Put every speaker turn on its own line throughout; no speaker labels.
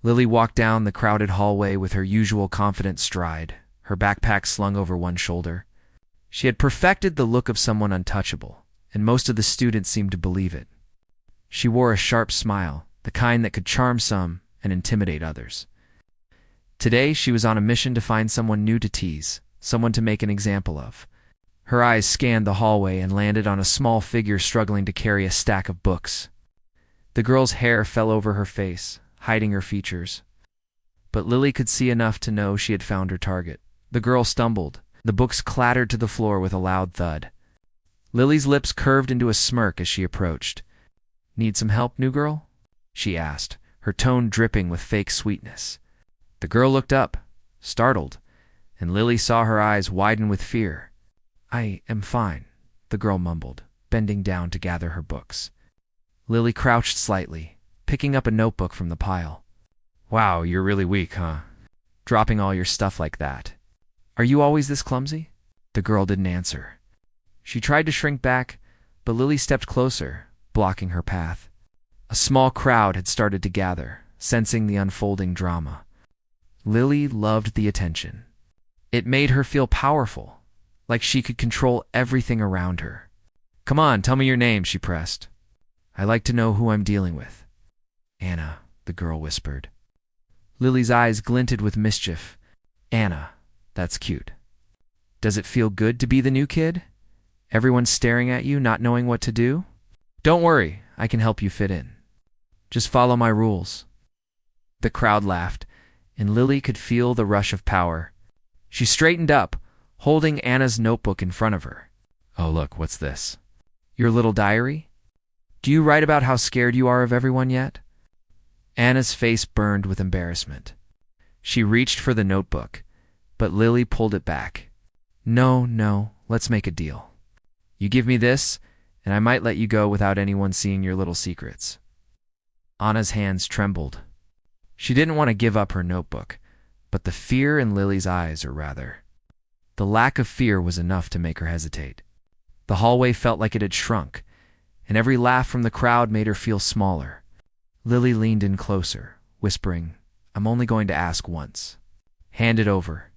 Lily walked down the crowded hallway with her usual confident stride, her backpack slung over one shoulder. She had perfected the look of someone untouchable, and most of the students seemed to believe it. She wore a sharp smile, the kind that could charm some and intimidate others. Today, she was on a mission to find someone new to tease, someone to make an example of. Her eyes scanned the hallway and landed on a small figure struggling to carry a stack of books. The girl's hair fell over her face, hiding her features. But Lily could see enough to know she had found her target. The girl stumbled. The books clattered to the floor with a loud thud. Lily's lips curved into a smirk as she approached. "Need some help, new girl?" she asked, her tone dripping with fake sweetness. The girl looked up, startled, and Lily saw her eyes widen with fear. "I am fine," the girl mumbled, bending down to gather her books. Lily crouched slightly, picking up a notebook from the pile. "Wow, you're really weak, huh? Dropping all your stuff like that. Are you always this clumsy?" The girl didn't answer. She tried to shrink back, but Lily stepped closer, blocking her path. A small crowd had started to gather, sensing the unfolding drama. Lily loved the attention. It made her feel powerful, like she could control everything around her. "Come on, tell me your name," she pressed. "I like to know who I'm dealing with." "Anna," the girl whispered. Lily's eyes glinted with mischief. "Anna, that's cute. Does it feel good to be the new kid? Everyone's staring at you, not knowing what to do? Don't worry, I can help you fit in. Just follow my rules." The crowd laughed, and Lily could feel the rush of power. She straightened up, holding Anna's notebook in front of her. "Oh, look, what's this? Your little diary? Do you write about how scared you are of everyone yet?" Anna's face burned with embarrassment. She reached for the notebook, but Lily pulled it back. No, let's make a deal. You give me this, and I might let you go without anyone seeing your little secrets." Anna's hands trembled. She didn't want to give up her notebook, but the fear in Lily's eyes, or rather, the lack of fear was enough to make her hesitate. The hallway felt like it had shrunk, and every laugh from the crowd made her feel smaller. Lily leaned in closer, whispering, "I'm only going to ask once. Hand it over."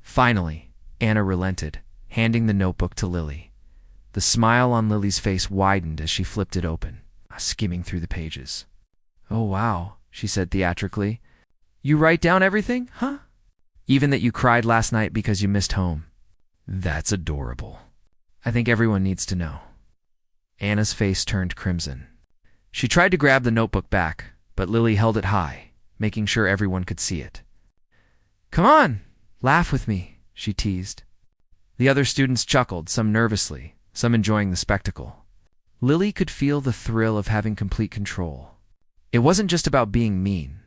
Finally, Anna relented, handing the notebook to Lily. The smile on Lily's face widened as she flipped it open, skimming through the pages. "Oh, wow," she said theatrically. "You write down everything, huh? Even that you cried last night because you missed home. That's adorable. I think everyone needs to know." Anna's face turned crimson. She tried to grab the notebook back, but Lily held it high, making sure everyone could see it. "Come on, laugh with me," she teased. The other students chuckled, some nervously, some enjoying the spectacle. Lily could feel the thrill of having complete control. It wasn't just about being mean.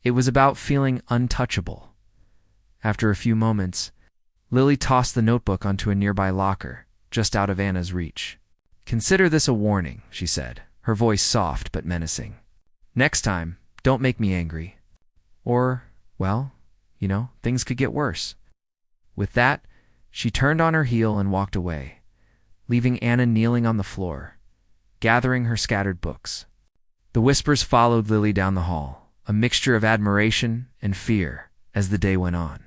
It was about feeling untouchable. After a few moments, Lily tossed the notebook onto a nearby locker, just out of Anna's reach. "Consider this a warning," she said, her voice soft but menacing. "Next time, don't make me angry. Or, well, things could get worse." With that, she turned on her heel and walked away, leaving Anna kneeling on the floor, gathering her scattered books. The whispers followed Lily down the hall, a mixture of admiration and fear as the day went on.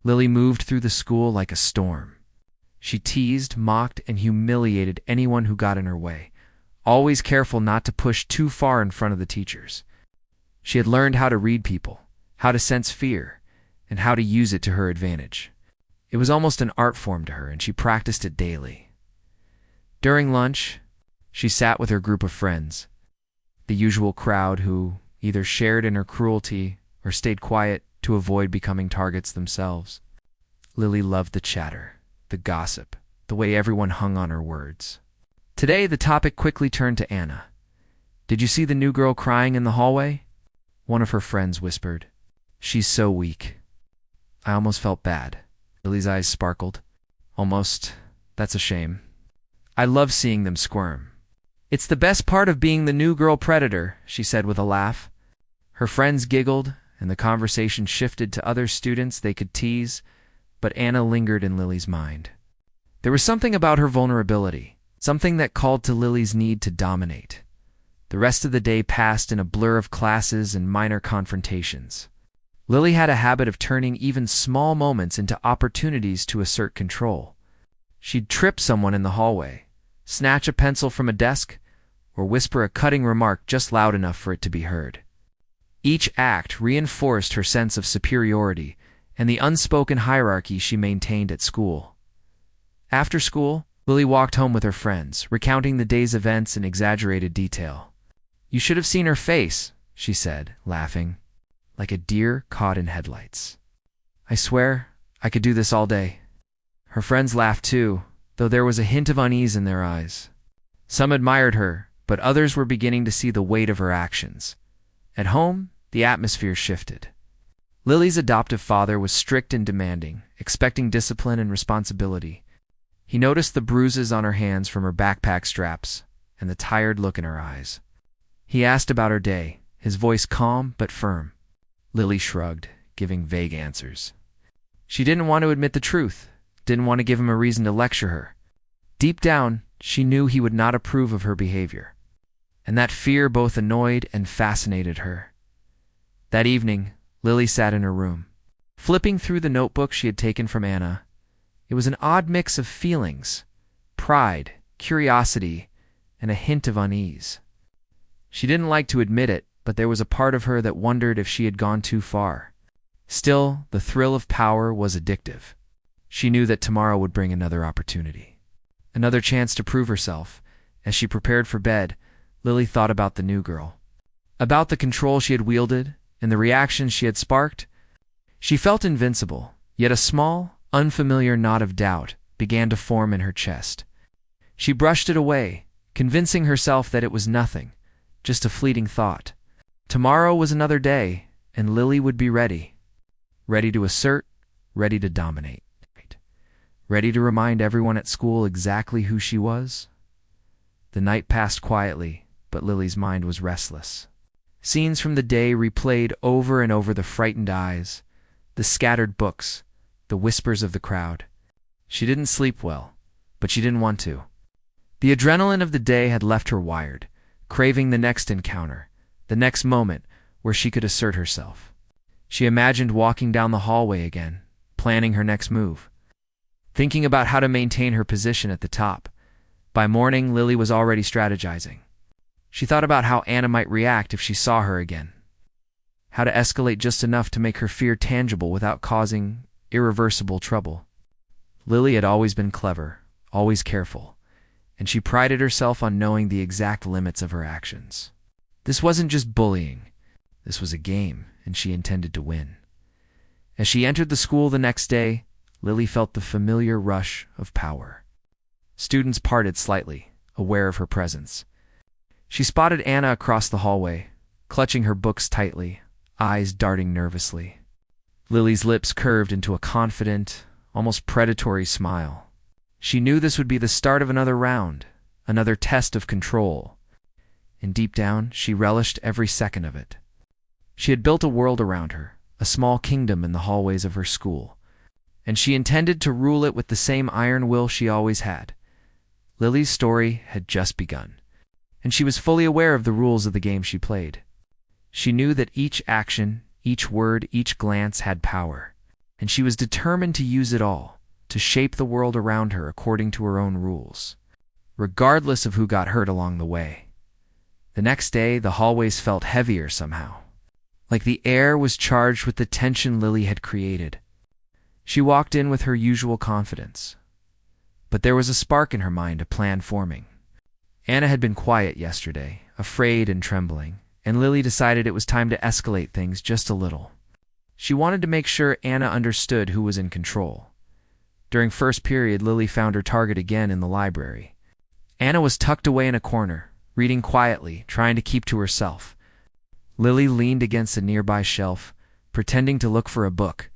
Lily moved through the school like a storm. She teased, mocked, and humiliated anyone who got in her way, always careful not to push too far in front of the teachers. She had learned how to read people, how to sense fear, and how to use it to her advantage. It was almost an art form to her, and she practiced it daily. During lunch, she sat with her group of friends, the usual crowd who either shared in her cruelty or stayed quiet to avoid becoming targets themselves. Lily loved the chatter, the gossip, the way everyone hung on her words. Today, the topic quickly turned to Anna. "Did you see the new girl crying in the hallway?" One of her friends whispered. "She's so weak." I almost felt bad. Lily's eyes sparkled. "Almost. That's a shame. I love seeing them squirm." "It's the best part of being the new girl predator," she said with a laugh. Her friends giggled, and the conversation shifted to other students they could tease, but Anna lingered in Lily's mind. There was something about her vulnerability, something that called to Lily's need to dominate. The rest of the day passed in a blur of classes and minor confrontations. Lily had a habit of turning even small moments into opportunities to assert control. She'd trip someone in the hallway, snatch a pencil from a desk, or whisper a cutting remark just loud enough for it to be heard. Each act reinforced her sense of superiority and the unspoken hierarchy she maintained at school. After school, Lily walked home with her friends, recounting the day's events in exaggerated detail. "You should have seen her face," she said, laughing, like a deer caught in headlights. "I swear, I could do this all day." Her friends laughed too, though there was a hint of unease in their eyes. Some admired her, but others were beginning to see the weight of her actions. At home, the atmosphere shifted. Lily's adoptive father was strict and demanding, expecting discipline and responsibility. He noticed the bruises on her hands from her backpack straps and the tired look in her eyes. He asked about her day, his voice calm but firm. Lily shrugged, giving vague answers. She didn't want to admit the truth, didn't want to give him a reason to lecture her. Deep down, she knew he would not approve of her behavior, and that fear both annoyed and fascinated her. That evening, Lily sat in her room, flipping through the notebook she had taken from Anna. It was an odd mix of feelings: pride, curiosity, and a hint of unease. She didn't like to admit it, but there was a part of her that wondered if she had gone too far. Still, the thrill of power was addictive. She knew that tomorrow would bring another opportunity, another chance to prove herself. As she prepared for bed, Lily thought about the new girl, about the control she had wielded and the reactions she had sparked. She felt invincible, yet a small, unfamiliar knot of doubt began to form in her chest. She brushed it away, convincing herself that it was nothing, just a fleeting thought. Tomorrow was another day, and Lily would be ready. Ready to assert, ready to dominate. Ready to remind everyone at school exactly who she was. The night passed quietly, but Lily's mind was restless. Scenes from the day replayed over and over: the frightened eyes, the scattered books, the whispers of the crowd. She didn't sleep well, but she didn't want to. The adrenaline of the day had left her wired, craving the next encounter, the next moment where she could assert herself. She imagined walking down the hallway again, planning her next move, thinking about how to maintain her position at the top. By morning, Lily was already strategizing. She thought about how Anna might react if she saw her again, how to escalate just enough to make her fear tangible without causing irreversible trouble. Lily had always been clever, always careful, and she prided herself on knowing the exact limits of her actions. This wasn't just bullying. This was a game, and she intended to win. As she entered the school the next day, Lily felt the familiar rush of power. Students parted slightly, aware of her presence. She spotted Anna across the hallway, clutching her books tightly, eyes darting nervously. Lily's lips curved into a confident, almost predatory smile. She knew this would be the start of another round, another test of control. And deep down, she relished every second of it. She had built a world around her, a small kingdom in the hallways of her school, and she intended to rule it with the same iron will she always had. Lily's story had just begun, and she was fully aware of the rules of the game she played. She knew that each action, each word, each glance had power, and she was determined to use it all, to shape the world around her according to her own rules, regardless of who got hurt along the way. The next day, the hallways felt heavier somehow, like the air was charged with the tension Lily had created. She walked in with her usual confidence, but there was a spark in her mind, a plan forming. Anna had been quiet yesterday, afraid and trembling, and Lily decided it was time to escalate things just a little. She wanted to make sure Anna understood who was in control. During first period, Lily found her target again in the library. Anna was tucked away in a corner, reading quietly, trying to keep to herself. Lily leaned against a nearby shelf, pretending to look for a book,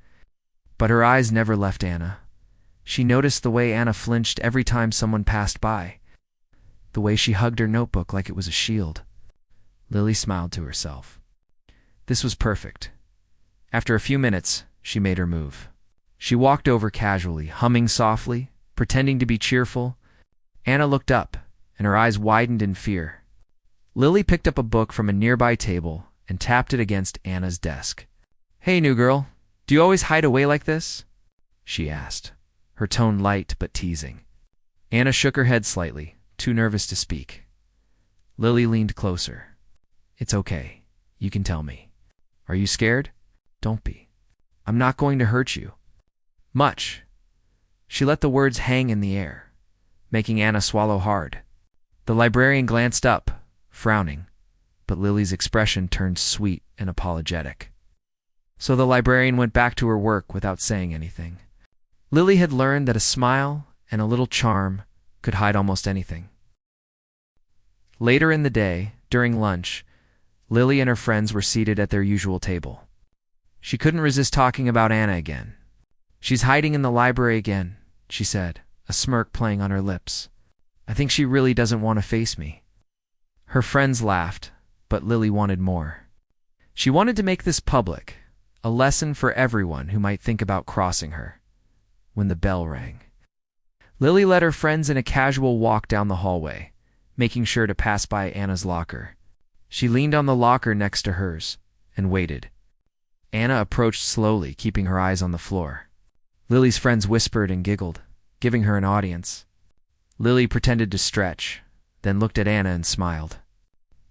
but her eyes never left Anna. She noticed the way Anna flinched every time someone passed by, the way she hugged her notebook like it was a shield. Lily smiled to herself. This was perfect. After a few minutes, she made her move. She walked over casually, humming softly, pretending to be cheerful. Anna looked up, and her eyes widened in fear. Lily picked up a book from a nearby table and tapped it against Anna's desk. "Hey, new girl, do you always hide away like this?" she asked, her tone light but teasing. Anna shook her head slightly, too nervous to speak. Lily leaned closer. "It's okay. You can tell me. Are you scared? Don't be. I'm not going to hurt you." "Much." She let the words hang in the air, making Anna swallow hard. The librarian glanced up, frowning, but Lily's expression turned sweet and apologetic. So the librarian went back to her work without saying anything. Lily had learned that a smile and a little charm could hide almost anything. Later in the day, during lunch, Lily and her friends were seated at their usual table. She couldn't resist talking about Anna again. "She's hiding in the library again," she said, a smirk playing on her lips. "I think she really doesn't want to face me." Her friends laughed, but Lily wanted more. She wanted to make this public, a lesson for everyone who might think about crossing her. When the bell rang, Lily led her friends in a casual walk down the hallway, making sure to pass by Anna's locker. She leaned on the locker next to hers and waited. Anna approached slowly, keeping her eyes on the floor. Lily's friends whispered and giggled, giving her an audience. Lily pretended to stretch, then looked at Anna and smiled.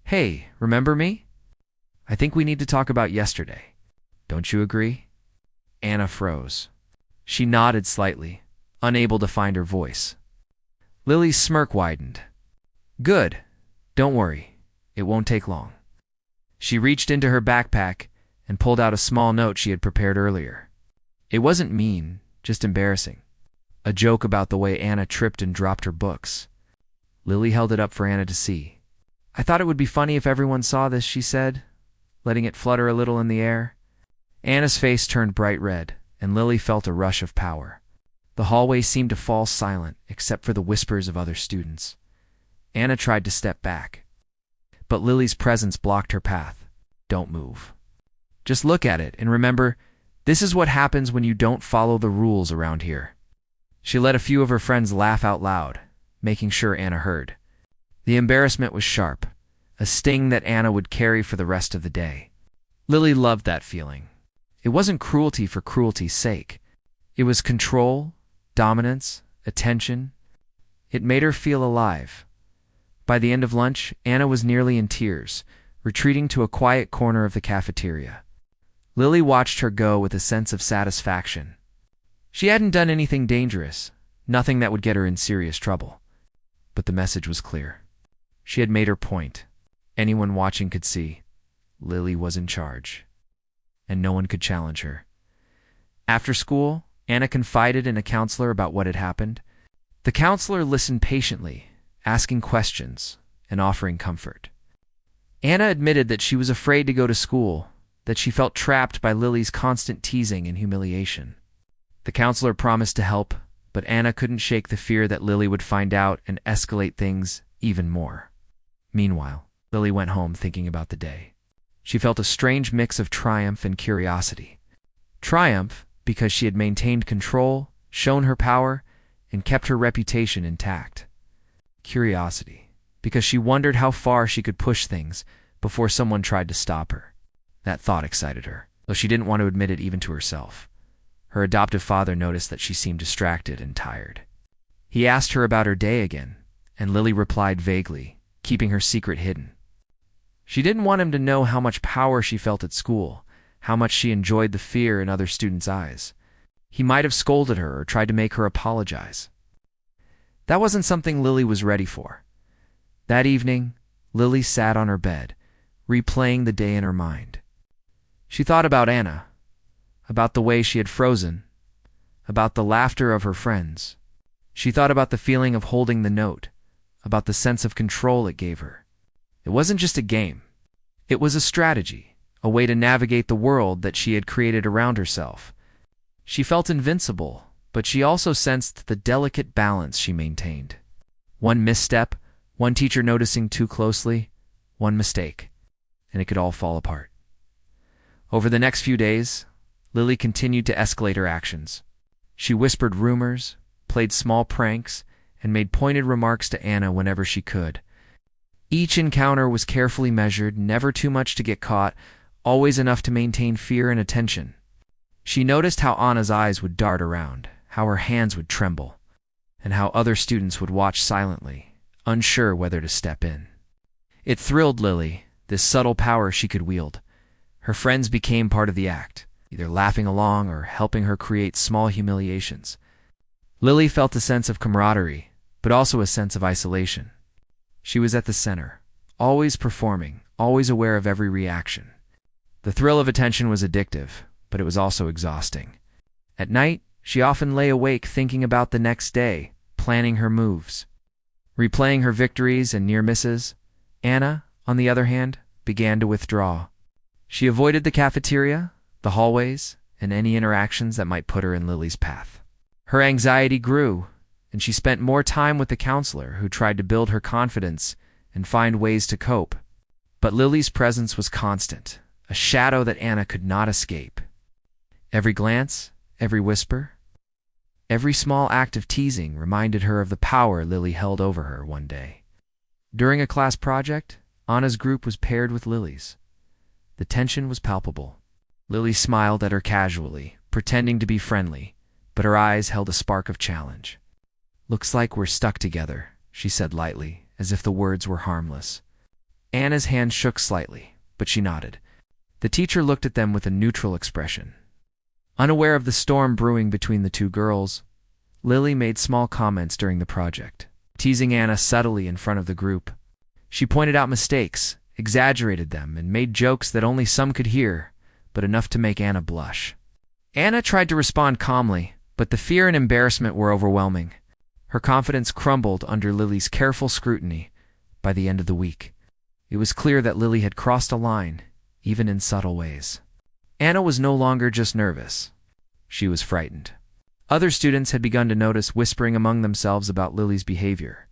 "Hey, remember me? I think we need to talk about yesterday. Don't you agree?" Anna froze. She nodded slightly, unable to find her voice. Lily's smirk widened. "Good. Don't worry. It won't take long." She reached into her backpack and pulled out a small note she had prepared earlier. It wasn't mean, just embarrassing. A joke about the way Anna tripped and dropped her books. Lily held it up for Anna to see. "I thought it would be funny if everyone saw this," she said, letting it flutter a little in the air. Anna's face turned bright red, and Lily felt a rush of power. The hallway seemed to fall silent, except for the whispers of other students. Anna tried to step back, but Lily's presence blocked her path. "Don't move. Just look at it and remember, this is what happens when you don't follow the rules around here." She let a few of her friends laugh out loud, making sure Anna heard. The embarrassment was sharp, a sting that Anna would carry for the rest of the day. Lily loved that feeling. It wasn't cruelty for cruelty's sake. It was control, dominance, attention. It made her feel alive. By the end of lunch, Anna was nearly in tears, retreating to a quiet corner of the cafeteria. Lily watched her go with a sense of satisfaction. She hadn't done anything dangerous, nothing that would get her in serious trouble. But the message was clear. She had made her point. Anyone watching could see Lily was in charge, and no one could challenge her. After school, Anna confided in a counselor about what had happened. The counselor listened patiently, asking questions and offering comfort. Anna admitted that she was afraid to go to school, that she felt trapped by Lily's constant teasing and humiliation. The counselor promised to help, but Anna couldn't shake the fear that Lily would find out and escalate things even more. Meanwhile, Lily went home thinking about the day. She felt a strange mix of triumph and curiosity. Triumph because she had maintained control, shown her power, and kept her reputation intact. Curiosity because she wondered how far she could push things before someone tried to stop her. That thought excited her, though she didn't want to admit it even to herself. Her adoptive father noticed that she seemed distracted and tired. He asked her about her day again, and Lily replied vaguely, keeping her secret hidden. She didn't want him to know how much power she felt at school, how much she enjoyed the fear in other students' eyes. He might have scolded her or tried to make her apologize. That wasn't something Lily was ready for. That evening, Lily sat on her bed, replaying the day in her mind. She thought about Anna, about the way she had frozen, about the laughter of her friends. She thought about the feeling of holding the note, about the sense of control it gave her. It wasn't just a game. It was a strategy, a way to navigate the world that she had created around herself. She felt invincible, but she also sensed the delicate balance she maintained. One misstep, one teacher noticing too closely, one mistake, and it could all fall apart. Over the next few days, Lily continued to escalate her actions. She whispered rumors, played small pranks, and made pointed remarks to Anna whenever she could. Each encounter was carefully measured, never too much to get caught, always enough to maintain fear and attention. She noticed how Anna's eyes would dart around, how her hands would tremble, and how other students would watch silently, unsure whether to step in. It thrilled Lily, this subtle power she could wield. Her friends became part of the act, either laughing along or helping her create small humiliations. Lily felt a sense of camaraderie, but also a sense of isolation. She was at the center, always performing, always aware of every reaction. The thrill of attention was addictive, but it was also exhausting. At night, she often lay awake thinking about the next day, planning her moves, replaying her victories and near misses. Anna, on the other hand, began to withdraw. She avoided the cafeteria, the hallways, and any interactions that might put her in Lily's path. Her anxiety grew, and she spent more time with the counselor, who tried to build her confidence and find ways to cope. But Lily's presence was constant, a shadow that Anna could not escape. Every glance, every whisper, every small act of teasing reminded her of the power Lily held over her one day. During a class project, Anna's group was paired with Lily's. The tension was palpable. Lily smiled at her casually, pretending to be friendly, but her eyes held a spark of challenge. "Looks like we're stuck together," she said lightly, as if the words were harmless. Anna's hand shook slightly, but she nodded. The teacher looked at them with a neutral expression. Unaware of the storm brewing between the two girls, Lily made small comments during the project, teasing Anna subtly in front of the group. She pointed out mistakes, exaggerated them, and made jokes that only some could hear, but enough to make Anna blush. Anna tried to respond calmly, but the fear and embarrassment were overwhelming. Her confidence crumbled under Lily's careful scrutiny. By the end of the week, it was clear that Lily had crossed a line, even in subtle ways. Anna was no longer just nervous. She was frightened. Other students had begun to notice whispering among themselves about Lily's behavior.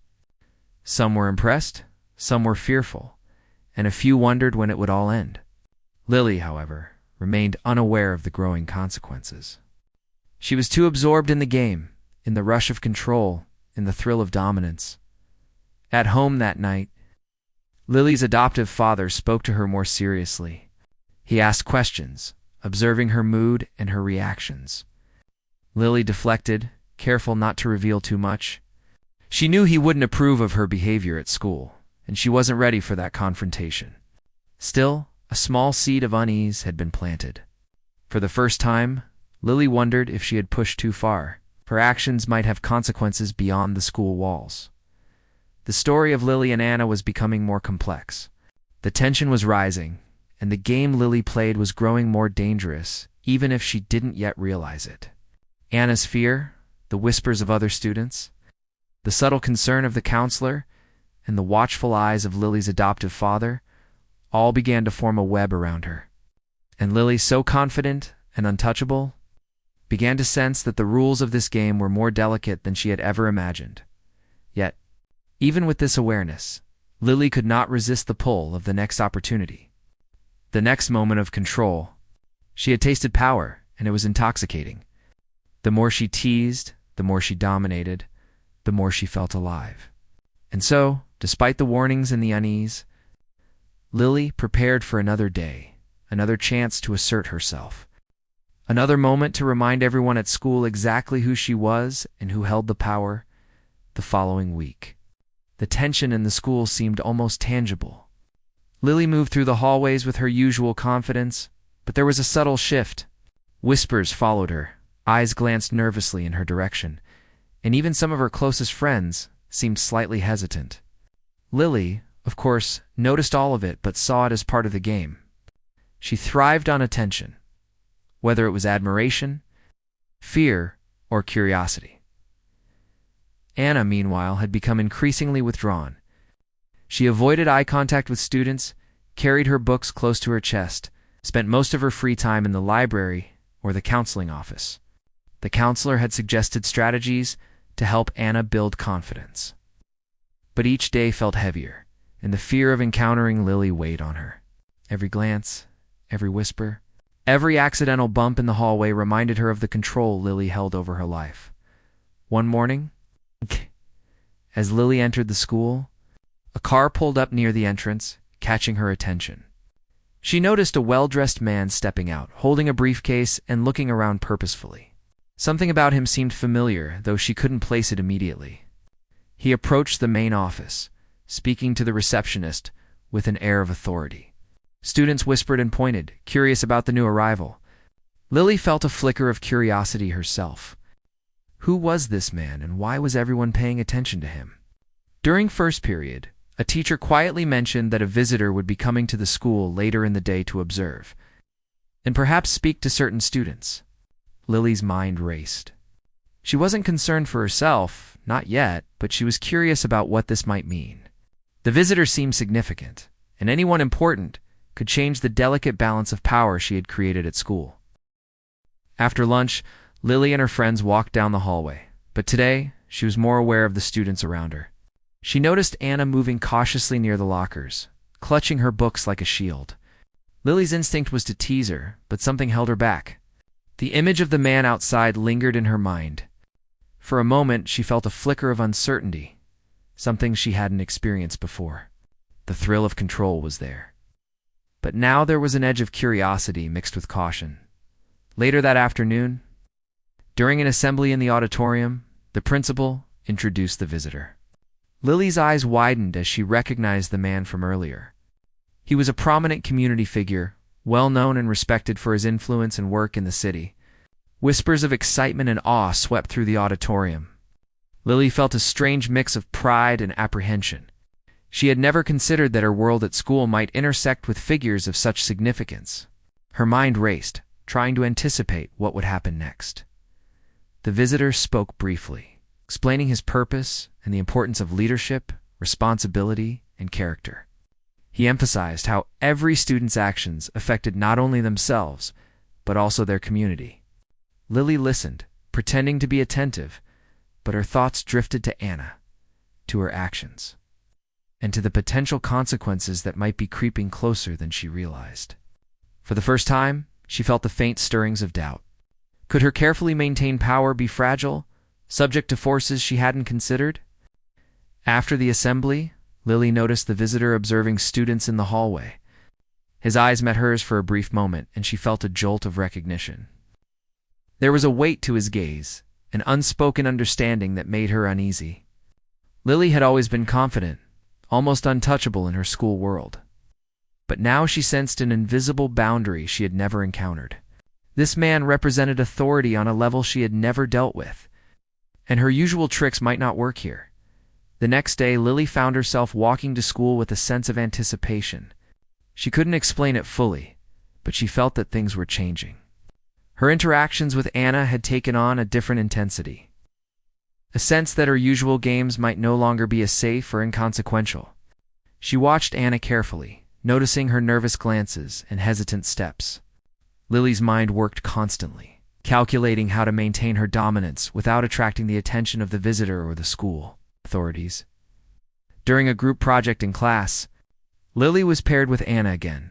Some were impressed, some were fearful, and a few wondered when it would all end. Lily, however, remained unaware of the growing consequences. She was too absorbed in the game, in the rush of control, in the thrill of dominance. At home that night, Lily's adoptive father spoke to her more seriously. He asked questions, observing her mood and her reactions. Lily deflected, careful not to reveal too much. She knew he wouldn't approve of her behavior at school, and she wasn't ready for that confrontation. Still, a small seed of unease had been planted. For the first time, Lily wondered if she had pushed too far. Her actions might have consequences beyond the school walls. The story of Lily and Anna was becoming more complex. The tension was rising, and the game Lily played was growing more dangerous, even if she didn't yet realize it. Anna's fear, the whispers of other students, the subtle concern of the counselor, and the watchful eyes of Lily's adoptive father all began to form a web around her. And Lily, so confident and untouchable, began to sense that the rules of this game were more delicate than she had ever imagined. Yet, even with this awareness, Lily could not resist the pull of the next opportunity. The next moment of control. She had tasted power, and it was intoxicating. The more she teased, the more she dominated, the more she felt alive. And so, despite the warnings and the unease, Lily prepared for another day, another chance to assert herself. Another moment to remind everyone at school exactly who she was and who held the power. The following week, the tension in the school seemed almost tangible. Lily moved through the hallways with her usual confidence, but there was a subtle shift. Whispers followed her, eyes glanced nervously in her direction, and even some of her closest friends seemed slightly hesitant. Lily, of course, noticed all of it but saw it as part of the game. She thrived on attention, whether it was admiration, fear, or curiosity. Anna, meanwhile, had become increasingly withdrawn. She avoided eye contact with students, carried her books close to her chest, spent most of her free time in the library or the counseling office. The counselor had suggested strategies to help Anna build confidence. But each day felt heavier, and the fear of encountering Lily weighed on her. Every glance, every whisper, every accidental bump in the hallway reminded her of the control Lily held over her life. One morning, as Lily entered the school, A car pulled up near the entrance, catching her attention. She noticed a well-dressed man stepping out, holding a briefcase and looking around purposefully. Something about him seemed familiar, though she couldn't place it immediately. He approached the main office, speaking to the receptionist with an air of authority. Students whispered and pointed, curious about the new arrival. Lily felt a flicker of curiosity herself. Who was this man, and why was everyone paying attention to him? During first period, a teacher quietly mentioned that a visitor would be coming to the school later in the day to observe, and perhaps speak to certain students. Lily's mind raced. She wasn't concerned for herself, not yet, but she was curious about what this might mean. The visitor seemed significant, and anyone important could change the delicate balance of power she had created at school. After lunch, Lily and her friends walked down the hallway, but today she was more aware of the students around her. She noticed Anna moving cautiously near the lockers, clutching her books like a shield. Lily's instinct was to tease her, but something held her back. The image of the man outside lingered in her mind. For a moment, she felt a flicker of uncertainty, something she hadn't experienced before. The thrill of control was there. But now there was an edge of curiosity mixed with caution. Later that afternoon, during an assembly in the auditorium, the principal introduced the visitor. Lily's eyes widened as she recognized the man from earlier. He was a prominent community figure, well known and respected for his influence and work in the city. Whispers of excitement and awe swept through the auditorium. Lily felt a strange mix of pride and apprehension. She had never considered that her world at school might intersect with figures of such significance. Her mind raced, trying to anticipate what would happen next. The visitor spoke briefly, explaining his purpose and the importance of leadership, responsibility, and character. He emphasized how every student's actions affected not only themselves, but also their community. Lily listened, pretending to be attentive, but her thoughts drifted to Anna, to her actions, and to the potential consequences that might be creeping closer than she realized. For the first time, she felt the faint stirrings of doubt. Could her carefully maintained power be fragile, subject to forces she hadn't considered? After the assembly, Lily noticed the visitor observing students in the hallway. His eyes met hers for a brief moment, and she felt a jolt of recognition. There was a weight to his gaze, an unspoken understanding that made her uneasy. Lily had always been confident, almost untouchable in her school world. But now she sensed an invisible boundary she had never encountered. This man represented authority on a level she had never dealt with, and her usual tricks might not work here. The next day, Lily found herself walking to school with a sense of anticipation. She couldn't explain it fully, but she felt that things were changing. Her interactions with Anna had taken on a different intensity. A sense that her usual games might no longer be as safe or inconsequential. She watched Anna carefully, noticing her nervous glances and hesitant steps. Lily's mind worked constantly, calculating how to maintain her dominance without attracting the attention of the visitor or the school authorities. During a group project in class, Lily was paired with Anna again.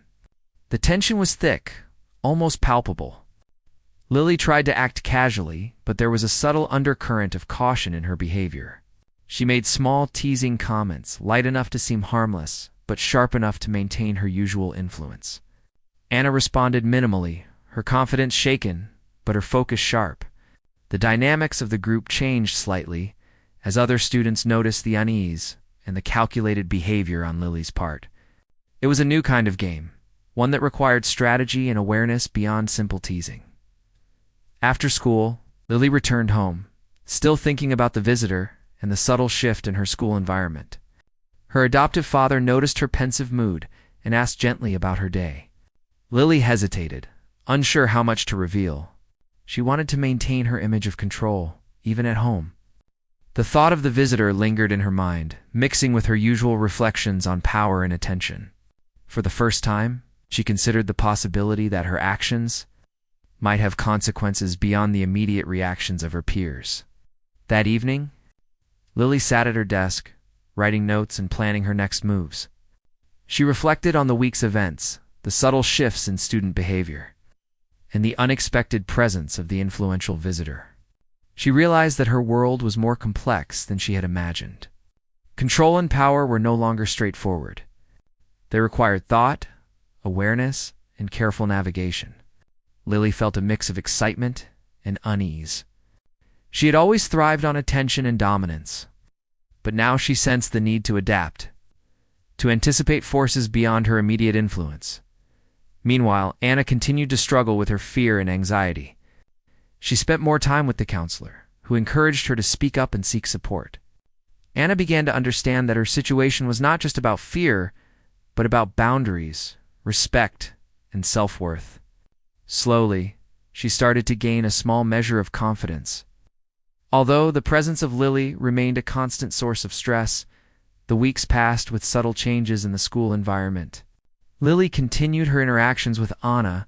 The tension was thick, almost palpable. Lily tried to act casually, but there was a subtle undercurrent of caution in her behavior. She made small, teasing comments, light enough to seem harmless, but sharp enough to maintain her usual influence. Anna responded minimally, her confidence shaken, but her focus sharp. The dynamics of the group changed slightly as other students noticed the unease and the calculated behavior on Lily's part. It was a new kind of game, one that required strategy and awareness beyond simple teasing. After school, Lily returned home, still thinking about the visitor and the subtle shift in her school environment. Her adoptive father noticed her pensive mood and asked gently about her day. Lily hesitated, unsure how much to reveal. She wanted to maintain her image of control, even at home. The thought of the visitor lingered in her mind, mixing with her usual reflections on power and attention. For the first time, she considered the possibility that her actions might have consequences beyond the immediate reactions of her peers. That evening, Lily sat at her desk, writing notes and planning her next moves. She reflected on the week's events, the subtle shifts in student behavior, and the unexpected presence of the influential visitor. She realized that her world was more complex than she had imagined. Control and power were no longer straightforward. They required thought, awareness, and careful navigation. Lily felt a mix of excitement and unease. She had always thrived on attention and dominance, but now she sensed the need to adapt, to anticipate forces beyond her immediate influence. Meanwhile, Anna continued to struggle with her fear and anxiety. She spent more time with the counselor, who encouraged her to speak up and seek support. Anna began to understand that her situation was not just about fear, but about boundaries, respect, and self-worth. Slowly, she started to gain a small measure of confidence. Although the presence of Lily remained a constant source of stress, the weeks passed with subtle changes in the school environment. Lily continued her interactions with Anna,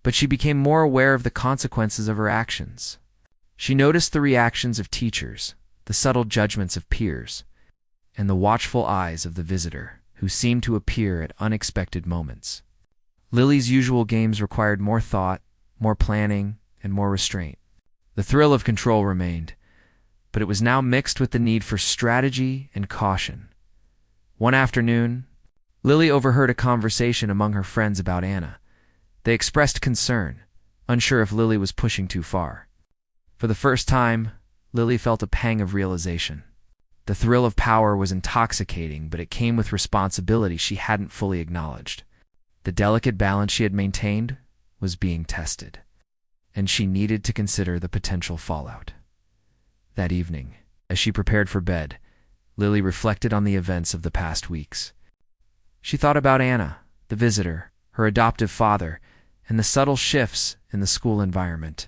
but she became more aware of the consequences of her actions. She noticed the reactions of teachers, the subtle judgments of peers, and the watchful eyes of the visitor, who seemed to appear at unexpected moments. Lily's usual games required more thought, more planning, and more restraint. The thrill of control remained, but it was now mixed with the need for strategy and caution. One afternoon, Lily overheard a conversation among her friends about Anna. They expressed concern, unsure if Lily was pushing too far. For the first time, Lily felt a pang of realization. The thrill of power was intoxicating, but it came with responsibility she hadn't fully acknowledged. The delicate balance she had maintained was being tested, and she needed to consider the potential fallout. That evening, as she prepared for bed, Lily reflected on the events of the past weeks. She thought about Anna, the visitor, her adoptive father, and the subtle shifts in the school environment.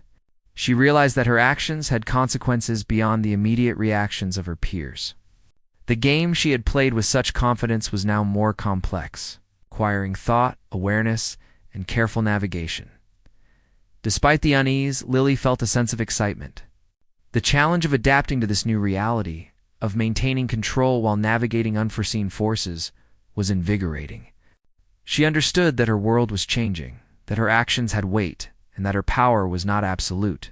She realized that her actions had consequences beyond the immediate reactions of her peers. The game she had played with such confidence was now more complex, requiring thought, awareness, and careful navigation. Despite the unease, Lily felt a sense of excitement. The challenge of adapting to this new reality, of maintaining control while navigating unforeseen forces, was invigorating. She understood that her world was changing, that her actions had weight, and that her power was not absolute.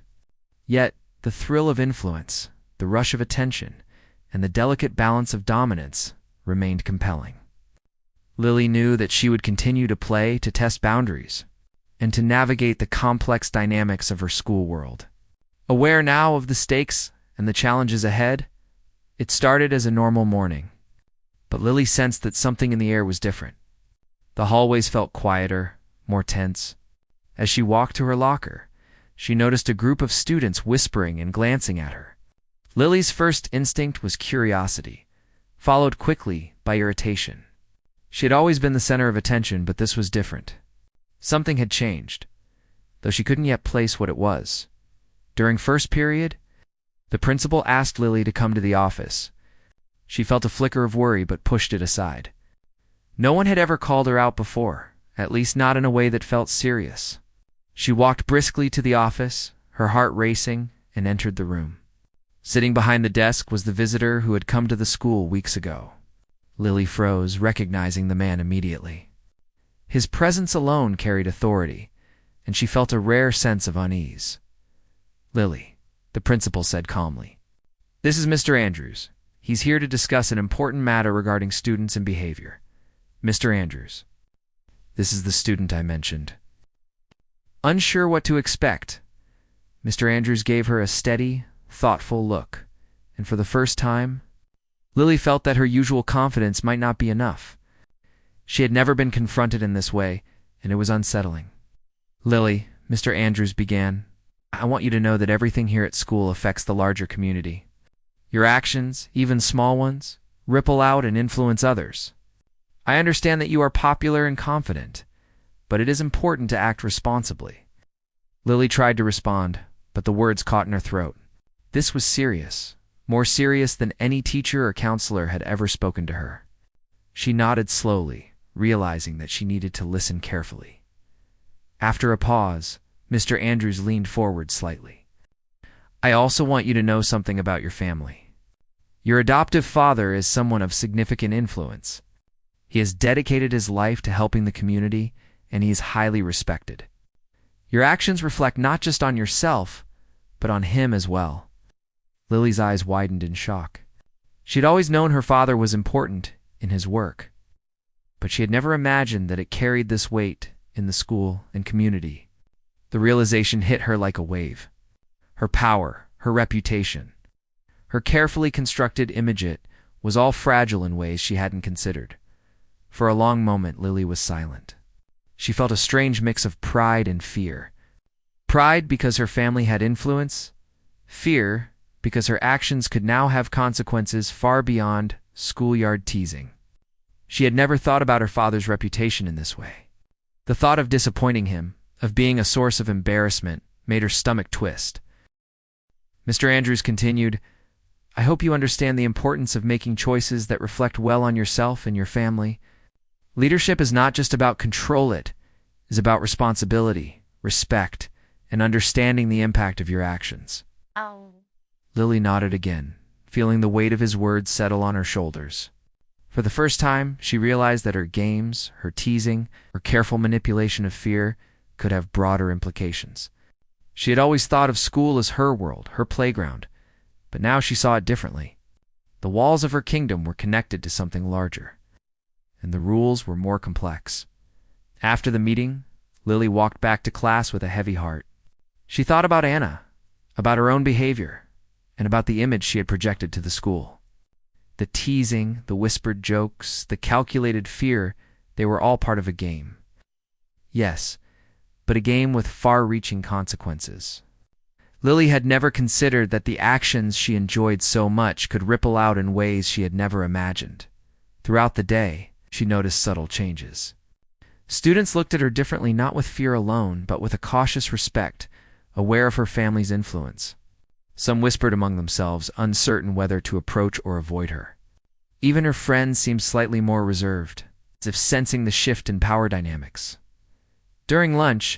Yet, the thrill of influence, the rush of attention, and the delicate balance of dominance remained compelling. Lily knew that she would continue to play to test boundaries, and to navigate the complex dynamics of her school world. Aware now of the stakes and the challenges ahead, it started as a normal morning. But Lily sensed that something in the air was different. The hallways felt quieter, more tense. As she walked to her locker, she noticed a group of students whispering and glancing at her. Lily's first instinct was curiosity, followed quickly by irritation. She had always been the center of attention, but this was different. Something had changed, though she couldn't yet place what it was. During first period, the principal asked Lily to come to the office. She felt a flicker of worry but pushed it aside. No one had ever called her out before, at least not in a way that felt serious. She walked briskly to the office, her heart racing, and entered the room. Sitting behind the desk was the visitor who had come to the school weeks ago. Lily froze, recognizing the man immediately. His presence alone carried authority, and she felt a rare sense of unease. "Lily," the principal said calmly. "This is Mr. Andrews. He's here to discuss an important matter regarding students and behavior. Mr. Andrews." "This is the student I mentioned." Unsure what to expect, Mr. Andrews gave her a steady, thoughtful look, and for the first time, Lily felt that her usual confidence might not be enough. She had never been confronted in this way, and it was unsettling. "Lily," Mr. Andrews began, "I want you to know that everything here at school affects the larger community. Your actions, even small ones, ripple out and influence others. I understand that you are popular and confident, but it is important to act responsibly." Lily tried to respond, but the words caught in her throat. This was serious, more serious than any teacher or counselor had ever spoken to her. She nodded slowly, realizing that she needed to listen carefully. After a pause, Mr. Andrews leaned forward slightly. "I also want you to know something about your family. Your adoptive father is someone of significant influence. He has dedicated his life to helping the community, and he is highly respected. Your actions reflect not just on yourself, but on him as well." Lily's eyes widened in shock. She'd always known her father was important in his work, but she had never imagined that it carried this weight in the school and community. The realization hit her like a wave. Her power, her reputation, her carefully constructed image was all fragile in ways she hadn't considered. For a long moment, Lily was silent. She felt a strange mix of pride and fear. Pride because her family had influence, fear because her actions could now have consequences far beyond schoolyard teasing. She had never thought about her father's reputation in this way. The thought of disappointing him, of being a source of embarrassment, made her stomach twist. Mr. Andrews continued, "I hope you understand the importance of making choices that reflect well on yourself and your family. Leadership is not just about control, it is about responsibility, respect, and understanding the impact of your actions."
Oh.
Lily nodded again, feeling the weight of his words settle on her shoulders. For the first time, she realized that her games, her teasing, her careful manipulation of fear could have broader implications. She had always thought of school as her world, her playground, but now she saw it differently. The walls of her kingdom were connected to something larger, and the rules were more complex. After the meeting, Lily walked back to class with a heavy heart. She thought about Anna, about her own behavior, and about the image she had projected to the school. The teasing, the whispered jokes, the calculated fear, they were all part of a game. Yes, but a game with far-reaching consequences. Lily had never considered that the actions she enjoyed so much could ripple out in ways she had never imagined. Throughout the day, she noticed subtle changes. Students looked at her differently, not with fear alone, but with a cautious respect, aware of her family's influence. Some whispered among themselves, uncertain whether to approach or avoid her. Even her friends seemed slightly more reserved, as if sensing the shift in power dynamics. During lunch,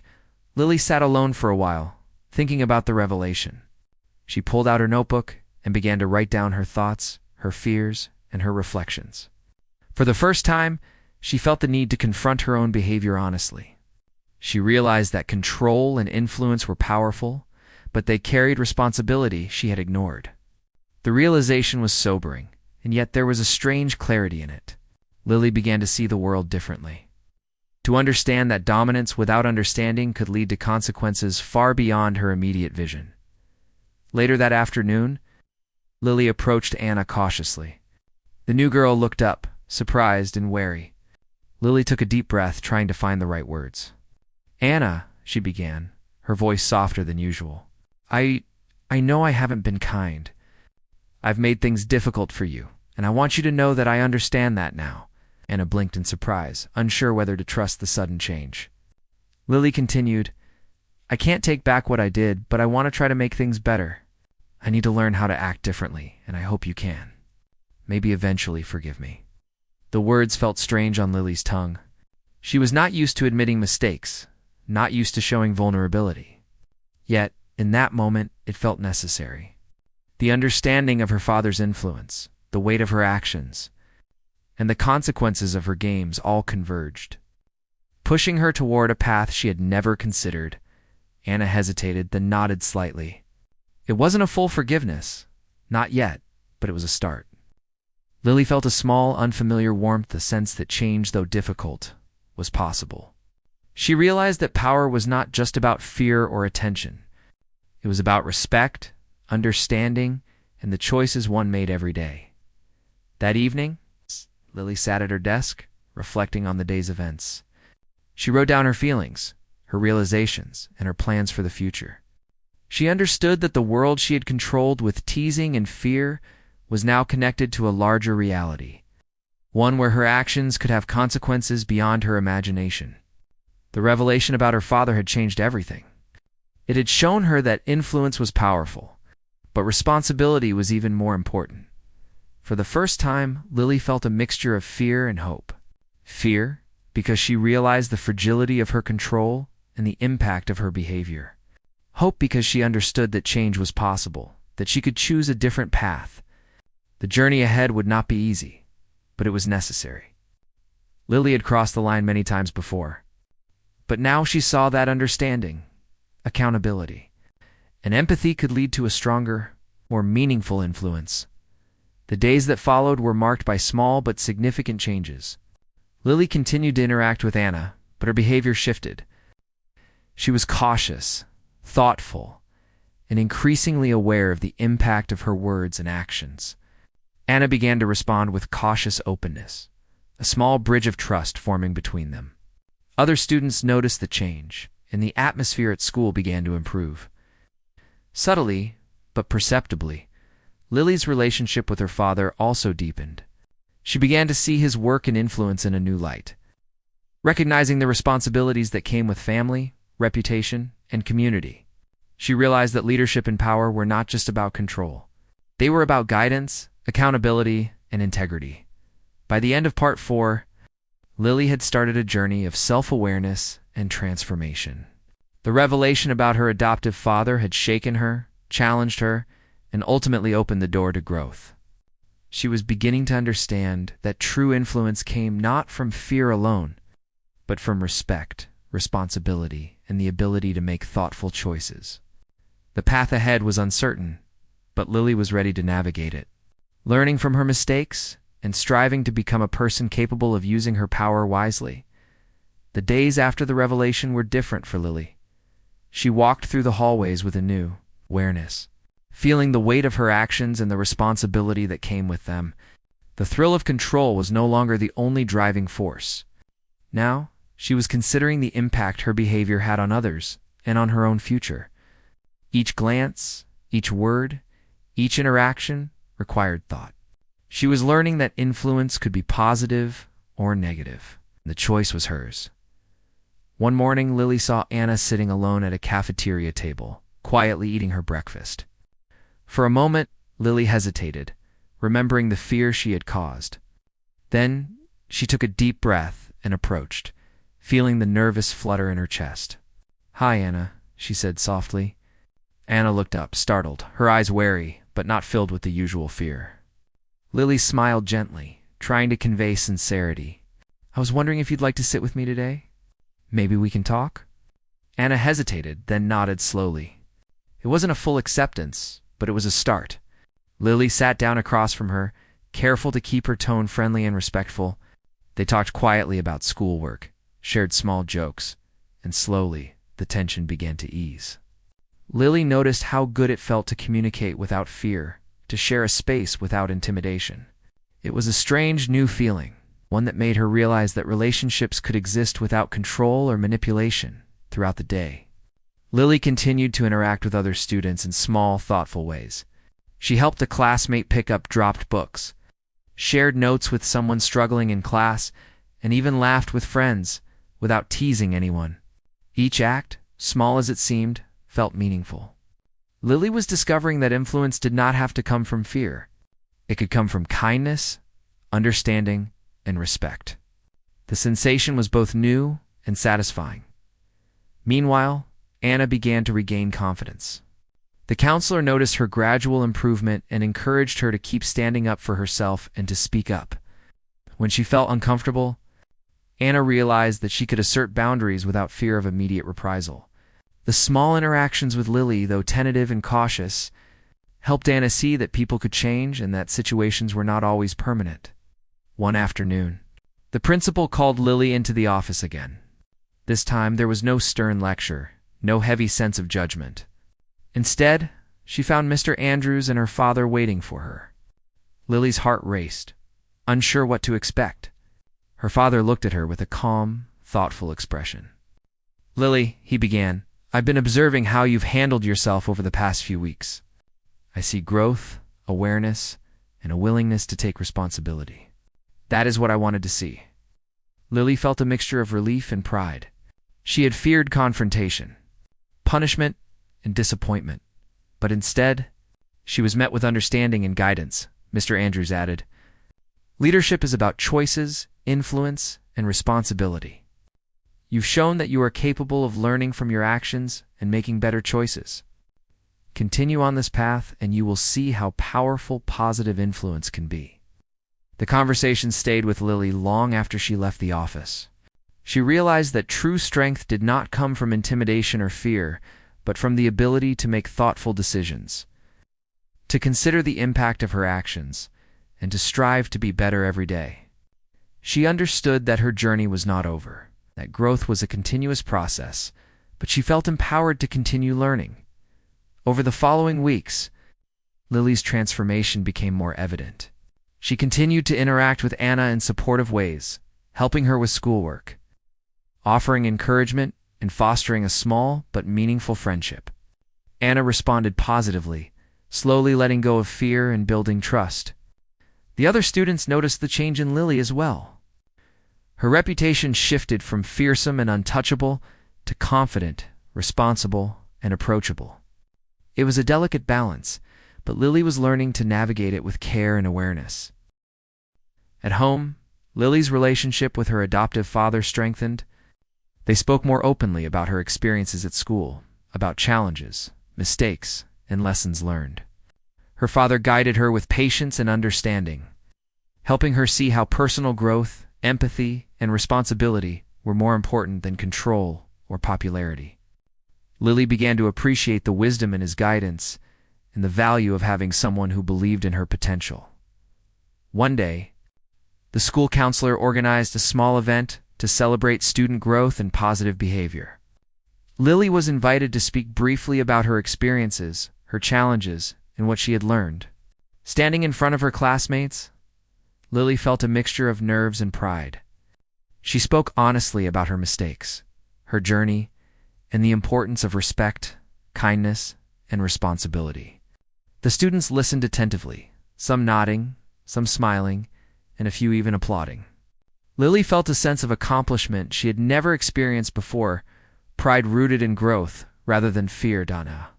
Lily sat alone for a while, thinking about the revelation. She pulled out her notebook and began to write down her thoughts, her fears, and her reflections. For the first time, she felt the need to confront her own behavior honestly. She realized that control and influence were powerful, but they carried responsibility she had ignored. The realization was sobering, and yet there was a strange clarity in it. Lily began to see the world differently. To understand that dominance without understanding could lead to consequences far beyond her immediate vision. Later that afternoon, Lily approached Anna cautiously. The new girl looked up, surprised and wary. Lily took a deep breath, trying to find the right words. "Anna," she began, her voice softer than usual. I know I haven't been kind. I've made things difficult for you, and I want you to know that I understand that now." Anna blinked in surprise, unsure whether to trust the sudden change. Lily continued, "I can't take back what I did, but I want to try to make things better. I need to learn how to act differently, and I hope you can. Maybe eventually forgive me." The words felt strange on Lily's tongue. She was not used to admitting mistakes, not used to showing vulnerability. Yet, in that moment, it felt necessary. The understanding of her father's influence, the weight of her actions, and the consequences of her games all converged. Pushing her toward a path she had never considered, Anna hesitated, then nodded slightly. It wasn't a full forgiveness, not yet, but it was a start. Lily felt a small, unfamiliar warmth, a sense that change, though difficult, was possible. She realized that power was not just about fear or attention. It was about respect, understanding, and the choices one made every day. That evening, Lily sat at her desk, reflecting on the day's events. She wrote down her feelings, her realizations, and her plans for the future. She understood that the world she had controlled with teasing and fear was now connected to a larger reality, one where her actions could have consequences beyond her imagination. The revelation about her father had changed everything. It had shown her that influence was powerful, but responsibility was even more important. For the first time, Lily felt a mixture of fear and hope. Fear, because she realized the fragility of her control and the impact of her behavior. Hope, because she understood that change was possible, that she could choose a different path. The journey ahead would not be easy, but it was necessary. Lily had crossed the line many times before, but now she saw that understanding, accountability, and empathy could lead to a stronger, more meaningful influence. The days that followed were marked by small but significant changes. Lily continued to interact with Anna, but her behavior shifted. She was cautious, thoughtful, and increasingly aware of the impact of her words and actions. Anna began to respond with cautious openness, a small bridge of trust forming between them. Other students noticed the change, and the atmosphere at school began to improve. Subtly, but perceptibly, Lily's relationship with her father also deepened. She began to see his work and influence in a new light. Recognizing the responsibilities that came with family, reputation, and community, she realized that leadership and power were not just about control. They were about guidance, accountability, and integrity. By the end of Part 4, Lily had started a journey of self-awareness and transformation. The revelation about her adoptive father had shaken her, challenged her, and ultimately opened the door to growth. She was beginning to understand that true influence came not from fear alone, but from respect, responsibility, and the ability to make thoughtful choices. The path ahead was uncertain, but Lily was ready to navigate it. Learning from her mistakes and striving to become a person capable of using her power wisely. The days after the revelation were different for Lily. She walked through the hallways with a new awareness, feeling the weight of her actions and the responsibility that came with them. The thrill of control was no longer the only driving force. Now, she was considering the impact her behavior had on others and on her own future. Each glance, each word, each interaction required thought. She was learning that influence could be positive or negative. The choice was hers. One morning, Lily saw Anna sitting alone at a cafeteria table, quietly eating her breakfast. For a moment, Lily hesitated, remembering the fear she had caused. Then, she took a deep breath and approached, feeling the nervous flutter in her chest. "Hi, Anna," she said softly. Anna looked up, startled, her eyes wary, but not filled with the usual fear. Lily smiled gently, trying to convey sincerity. "I was wondering if you'd like to sit with me today? Maybe we can talk?" Anna hesitated, then nodded slowly. It wasn't a full acceptance, but it was a start. Lily sat down across from her, careful to keep her tone friendly and respectful. They talked quietly about schoolwork, shared small jokes, and slowly the tension began to ease. Lily noticed how good it felt to communicate without fear, to share a space without intimidation. It was a strange new feeling, one that made her realize that relationships could exist without control or manipulation throughout the day. Lily continued to interact with other students in small, thoughtful ways. She helped a classmate pick up dropped books, shared notes with someone struggling in class, and even laughed with friends without teasing anyone. Each act, small as it seemed, felt meaningful. Lily was discovering that influence did not have to come from fear. It could come from kindness, understanding, and respect. The sensation was both new and satisfying. Meanwhile, Anna began to regain confidence. The counselor noticed her gradual improvement and encouraged her to keep standing up for herself and to speak up. When she felt uncomfortable, Anna realized that she could assert boundaries without fear of immediate reprisal. The small interactions with Lily, though tentative and cautious, helped Anna see that people could change and that situations were not always permanent. One afternoon, the principal called Lily into the office again. This time, there was no stern lecture, no heavy sense of judgment. Instead, she found Mr. Andrews and her father waiting for her. Lily's heart raced, unsure what to expect. Her father looked at her with a calm, thoughtful expression. "Lily," he began, "I've been observing how you've handled yourself over the past few weeks. I see growth, awareness, and a willingness to take responsibility. That is what I wanted to see." Lily felt a mixture of relief and pride. She had feared confrontation, punishment, and disappointment, but instead, she was met with understanding and guidance. Mr. Andrews added, "Leadership is about choices, influence, and responsibility. You've shown that you are capable of learning from your actions and making better choices. Continue on this path and you will see how powerful positive influence can be." The conversation stayed with Lily long after she left the office. She realized that true strength did not come from intimidation or fear, but from the ability to make thoughtful decisions, to consider the impact of her actions, and to strive to be better every day. She understood that her journey was not over, that growth was a continuous process, but she felt empowered to continue learning. Over the following weeks, Lily's transformation became more evident. She continued to interact with Anna in supportive ways, helping her with schoolwork, offering encouragement, and fostering a small but meaningful friendship. Anna responded positively, slowly letting go of fear and building trust. The other students noticed the change in Lily as well. Her reputation shifted from fearsome and untouchable to confident, responsible, and approachable. It was a delicate balance, but Lily was learning to navigate it with care and awareness. At home, Lily's relationship with her adoptive father strengthened. They spoke more openly about her experiences at school, about challenges, mistakes, and lessons learned. Her father guided her with patience and understanding, helping her see how personal growth, empathy, and responsibility were more important than control or popularity. Lily began to appreciate the wisdom in his guidance and the value of having someone who believed in her potential. One day, the school counselor organized a small event to celebrate student growth and positive behavior. Lily was invited to speak briefly about her experiences, her challenges, and what she had learned. Standing in front of her classmates, Lily felt a mixture of nerves and pride. She spoke honestly about her mistakes, her journey, and the importance of respect, kindness, and responsibility. The students listened attentively, some nodding, some smiling, and a few even applauding. Lily felt a sense of accomplishment she had never experienced before, pride rooted in growth rather than fear. Donna,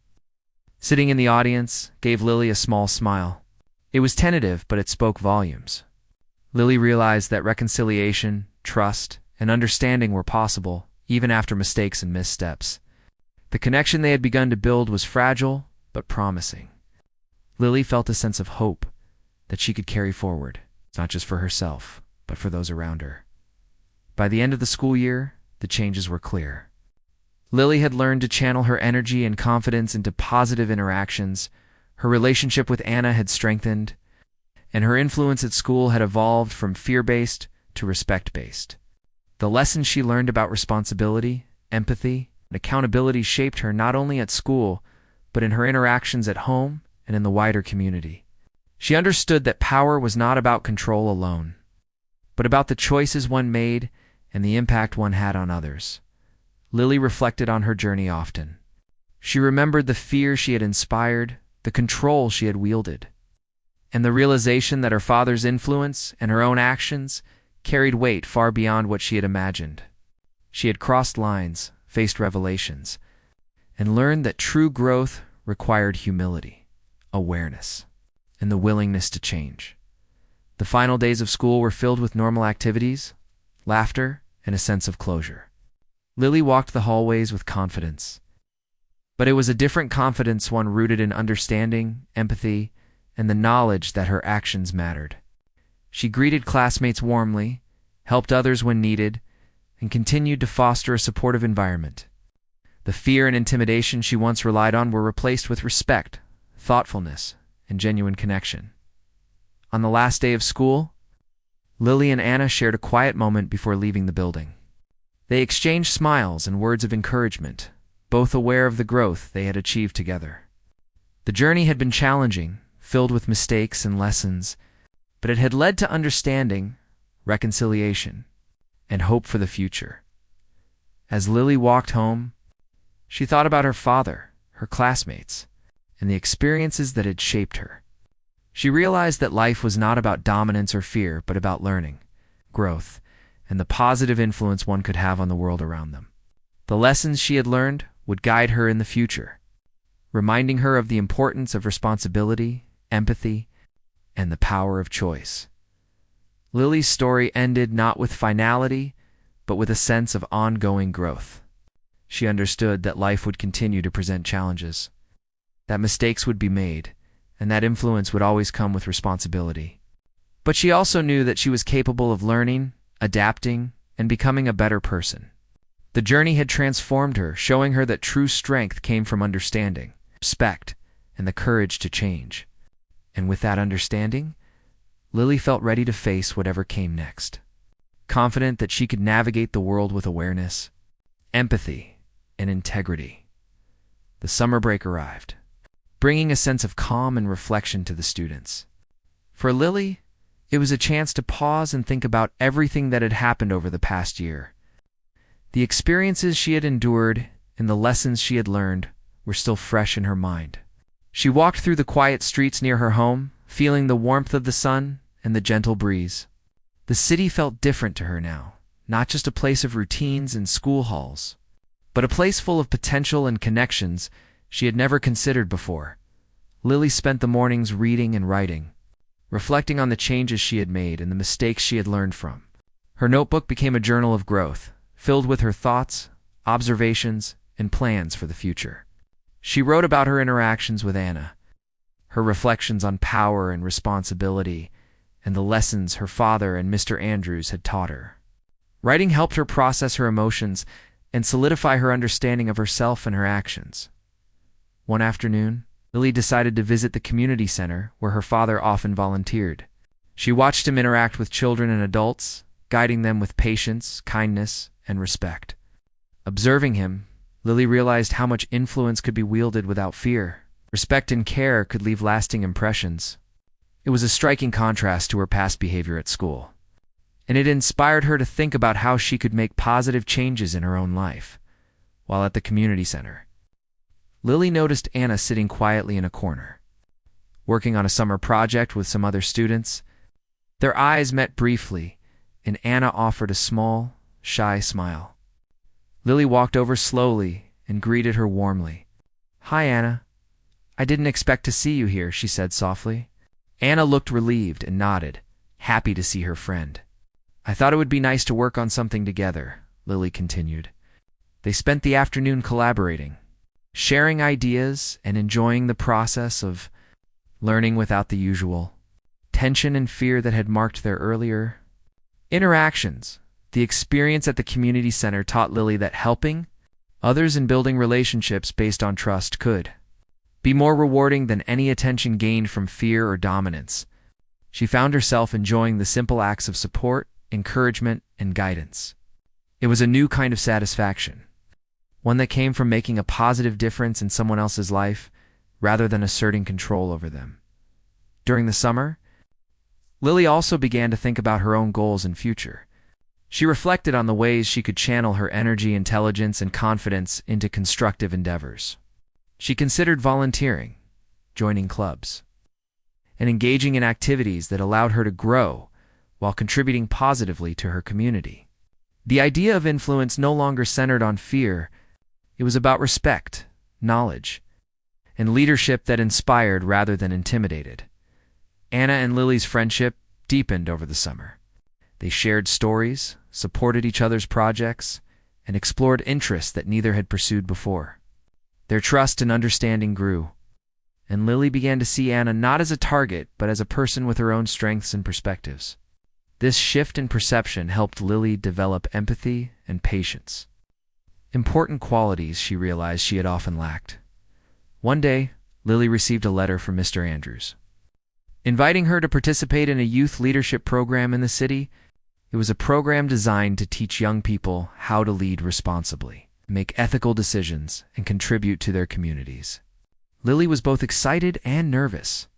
sitting in the audience, gave Lily a small smile. It was tentative, but it spoke volumes. Lily realized that reconciliation, trust, and understanding were possible, even after mistakes and missteps. The connection they had begun to build was fragile, but promising. Lily felt a sense of hope that she could carry forward, not just for herself, but for those around her. By the end of the school year, the changes were clear. Lily had learned to channel her energy and confidence into positive interactions, her relationship with Anna had strengthened, and her influence at school had evolved from fear-based to respect-based. The lessons she learned about responsibility, empathy, and accountability shaped her not only at school, but in her interactions at home and in the wider community. She understood that power was not about control alone, but about the choices one made and the impact one had on others. Lily reflected on her journey often. She remembered the fear she had inspired, the control she had wielded, and the realization that her father's influence and her own actions carried weight far beyond what she had imagined. She had crossed lines, faced revelations, and learned that true growth required humility, awareness, and the willingness to change. The final days of school were filled with normal activities, laughter, and a sense of closure. Lily walked the hallways with confidence. But it was a different confidence, one rooted in understanding, empathy, and the knowledge that her actions mattered. She greeted classmates warmly, helped others when needed, and continued to foster a supportive environment. The fear and intimidation she once relied on were replaced with respect, thoughtfulness, and genuine connection. On the last day of school, Lily and Anna shared a quiet moment before leaving the building. They exchanged smiles and words of encouragement, both aware of the growth they had achieved together. The journey had been challenging, filled with mistakes and lessons, but it had led to understanding, reconciliation, and hope for the future. As Lily walked home, she thought about her father, her classmates, and the experiences that had shaped her. She realized that life was not about dominance or fear, but about learning, growth, and the positive influence one could have on the world around them. The lessons she had learned would guide her in the future, reminding her of the importance of responsibility, empathy, and the power of choice. Lily's story ended not with finality, but with a sense of ongoing growth. She understood that life would continue to present challenges, that mistakes would be made, and that influence would always come with responsibility. But she also knew that she was capable of learning, adapting, and becoming a better person. The journey had transformed her, showing her that true strength came from understanding, respect, and the courage to change. And with that understanding, Lily felt ready to face whatever came next, confident that she could navigate the world with awareness, empathy, and integrity. The summer break arrived, bringing a sense of calm and reflection to the students. For Lily, it was a chance to pause and think about everything that had happened over the past year. The experiences she had endured and the lessons she had learned were still fresh in her mind. She walked through the quiet streets near her home, feeling the warmth of the sun and the gentle breeze. The city felt different to her now, not just a place of routines and school halls, but a place full of potential and connections she had never considered before. Lily spent the mornings reading and writing, reflecting on the changes she had made and the mistakes she had learned from. Her notebook became a journal of growth, filled with her thoughts, observations, and plans for the future. She wrote about her interactions with Anna, her reflections on power and responsibility, and the lessons her father and Mr. Andrews had taught her. Writing helped her process her emotions and solidify her understanding of herself and her actions. One afternoon, Lily decided to visit the community center where her father often volunteered. She watched him interact with children and adults, guiding them with patience, kindness, and respect. Observing him, Lily realized how much influence could be wielded without fear. Respect and care could leave lasting impressions. It was a striking contrast to her past behavior at school, and it inspired her to think about how she could make positive changes in her own life. While at the community center, Lily noticed Anna sitting quietly in a corner, working on a summer project with some other students. Their eyes met briefly, and Anna offered a small, shy smile. Lily walked over slowly and greeted her warmly. "Hi, Anna. I didn't expect to see you here," she said softly. Anna looked relieved and nodded, happy to see her friend. "I thought it would be nice to work on something together," Lily continued. They spent the afternoon collaborating, sharing ideas and enjoying the process of learning without the usual tension and fear that had marked their earlier interactions. The experience at the community center taught Lily that helping others and building relationships based on trust could be more rewarding than any attention gained from fear or dominance. She found herself enjoying the simple acts of support, encouragement, and guidance. It was a new kind of satisfaction, one that came from making a positive difference in someone else's life rather than asserting control over them. During the summer, Lily also began to think about her own goals and future. She reflected on the ways she could channel her energy, intelligence, and confidence into constructive endeavors. She considered volunteering, joining clubs, and engaging in activities that allowed her to grow while contributing positively to her community. The idea of influence no longer centered on fear. It was about respect, knowledge, and leadership that inspired rather than intimidated. Anna and Lily's friendship deepened over the summer. They shared stories, supported each other's projects, and explored interests that neither had pursued before. Their trust and understanding grew, and Lily began to see Anna not as a target, but as a person with her own strengths and perspectives. This shift in perception helped Lily develop empathy and patience, important qualities she realized she had often lacked. One day, Lily received a letter from Mr. Andrews, inviting her to participate in a youth leadership program in the city. It was a program designed to teach young people how to lead responsibly, make ethical decisions, and contribute to their communities. Lily was both excited and nervous.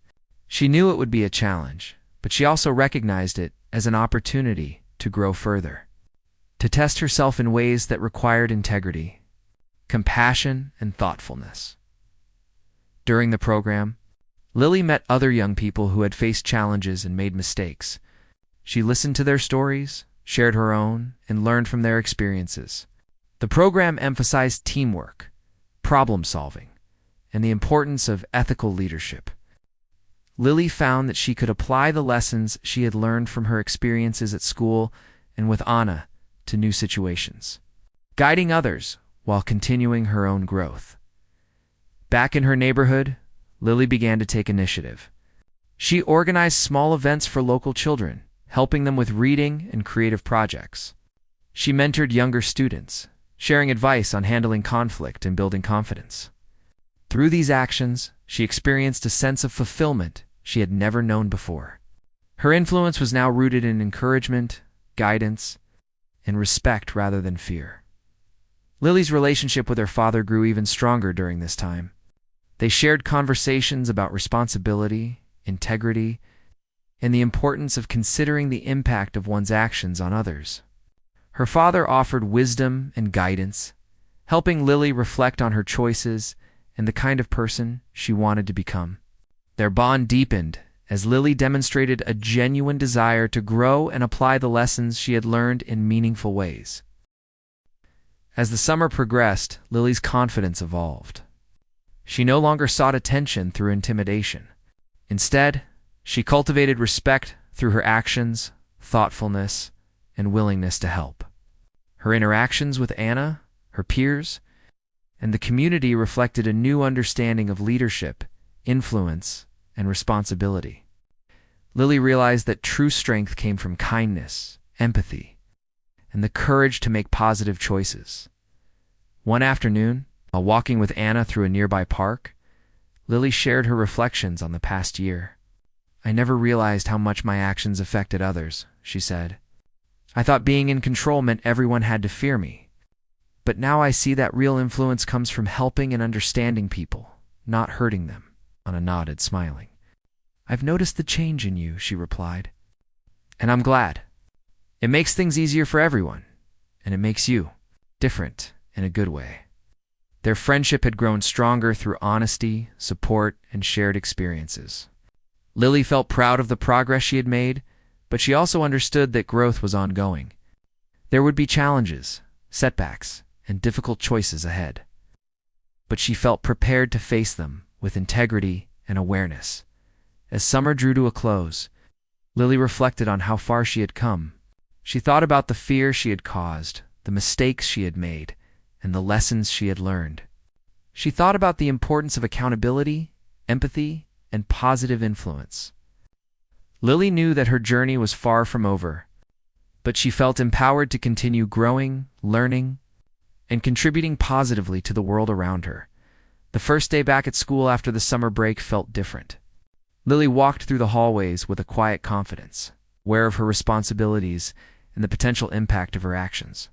She knew it would be a challenge, but she also recognized it as an opportunity to grow further, to test herself in ways that required integrity, compassion, and thoughtfulness. During the program, Lily met other young people who had faced challenges and made mistakes. She listened to their stories, shared her own, and learned from their experiences. The program emphasized teamwork, problem-solving, and the importance of ethical leadership. Lily found that she could apply the lessons she had learned from her experiences at school and with Anna to new situations, guiding others while continuing her own growth. Back in her neighborhood, Lily began to take initiative. She organized small events for local children, helping them with reading and creative projects. She mentored younger students, sharing advice on handling conflict and building confidence. Through these actions, she experienced a sense of fulfillment she had never known before. Her influence was now rooted in encouragement, guidance, and respect rather than fear. Lily's relationship with her father grew even stronger during this time. They shared conversations about responsibility, integrity, and the importance of considering the impact of one's actions on others. Her father offered wisdom and guidance, helping Lily reflect on her choices and the kind of person she wanted to become. Their bond deepened as Lily demonstrated a genuine desire to grow and apply the lessons she had learned in meaningful ways. As the summer progressed, Lily's confidence evolved. She no longer sought attention through intimidation. Instead, she cultivated respect through her actions, thoughtfulness, and willingness to help. Her interactions with Anna, her peers, and the community reflected a new understanding of leadership, influence, and responsibility. Lily realized that true strength came from kindness, empathy, and the courage to make positive choices. One afternoon, while walking with Anna through a nearby park, Lily shared her reflections on the past year. "I never realized how much my actions affected others," she said. "I thought being in control meant everyone had to fear me. But now I see that real influence comes from helping and understanding people, not hurting them." Anna nodded, smiling. "I've noticed the change in you," she replied. "And I'm glad. It makes things easier for everyone, and it makes you different in a good way." Their friendship had grown stronger through honesty, support, and shared experiences. Lily felt proud of the progress she had made, but she also understood that growth was ongoing. There would be challenges, setbacks, and difficult choices ahead. But she felt prepared to face them with integrity and awareness. As summer drew to a close, Lily reflected on how far she had come. She thought about the fear she had caused, the mistakes she had made, and the lessons she had learned. She thought about the importance of accountability, empathy, and positive influence. Lily knew that her journey was far from over, but she felt empowered to continue growing, learning, and contributing positively to the world around her. The first day back at school after the summer break felt different. Lily walked through the hallways with a quiet confidence, aware of her responsibilities and the potential impact of her actions.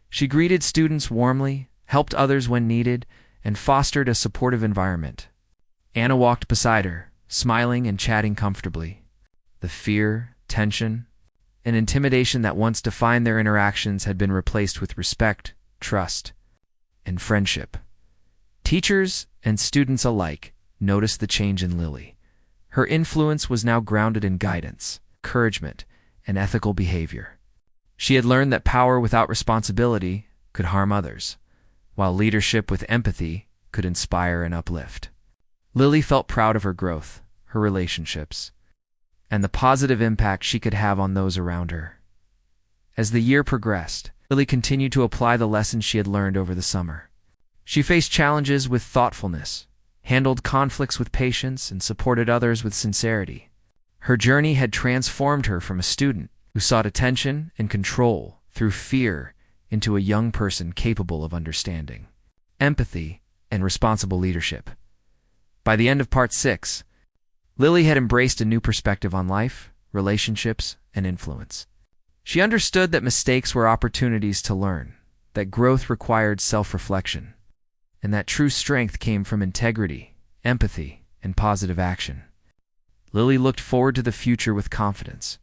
She greeted students warmly, helped others when needed, and fostered a supportive environment. Anna walked beside her, smiling and chatting comfortably. The fear, tension, and intimidation that once defined their interactions had been replaced with respect, trust, and friendship. Teachers and students alike noticed the change in Lily. Her influence was now grounded in guidance, encouragement, and ethical behavior. She had learned that power without responsibility could harm others, while leadership with empathy could inspire and uplift. Lily felt proud of her growth, her relationships, and the positive impact she could have on those around her. As the year progressed, Lily continued to apply the lessons she had learned over the summer. She faced challenges with thoughtfulness, handled conflicts with patience, and supported others with sincerity. Her journey had transformed her from a student who sought attention and control through fear into a young person capable of understanding, empathy, and responsible leadership. By the end of Part 6, Lily had embraced a new perspective on life, relationships, and influence. She understood that mistakes were opportunities to learn, that growth required self-reflection, and that true strength came from integrity, empathy, and positive action. Lily looked forward to the future with confidence,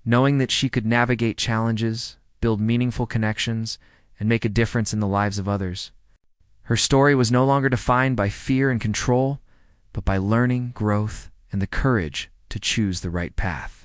knowing that she could navigate challenges, build meaningful connections, and make a difference in the lives of others. Her story was no longer defined by fear and control, but by learning, growth, and the courage to choose the right path.